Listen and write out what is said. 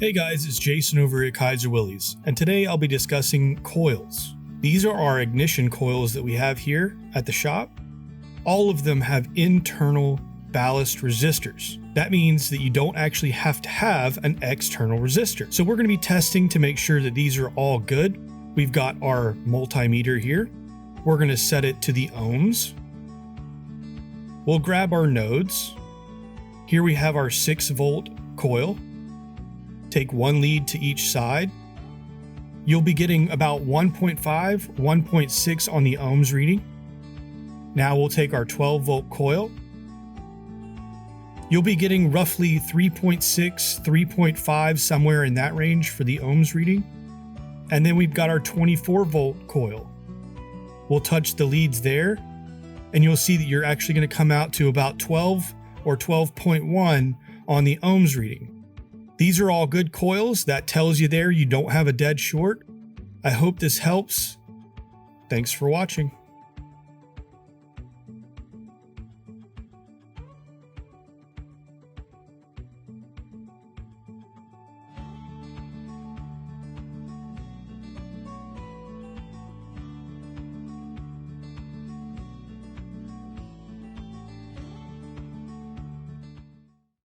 Hey guys, it's Jason over at Kaiser Willys, and today I'll be discussing coils. These are our ignition coils that we have here at the shop. All of them have internal ballast resistors. That means that you don't actually have to have an external resistor. So we're going to be testing to make sure that these are all good. We've got our multimeter here. We're going to set it to the ohms. We'll grab our nodes. Here we have our 6-volt coil. Take one lead to each side. You'll be getting about 1.5, 1.6 on the ohms reading. Now we'll take our 12-volt coil. You'll be getting roughly 3.6, 3.5, somewhere in that range for the ohms reading. And then we've got our 24-volt coil. We'll touch the leads there, and you'll see that you're actually going to come out to about 12 or 12.1 on the ohms reading. These are all good coils. That tells you there you don't have a dead short. I hope this helps. Thanks for watching.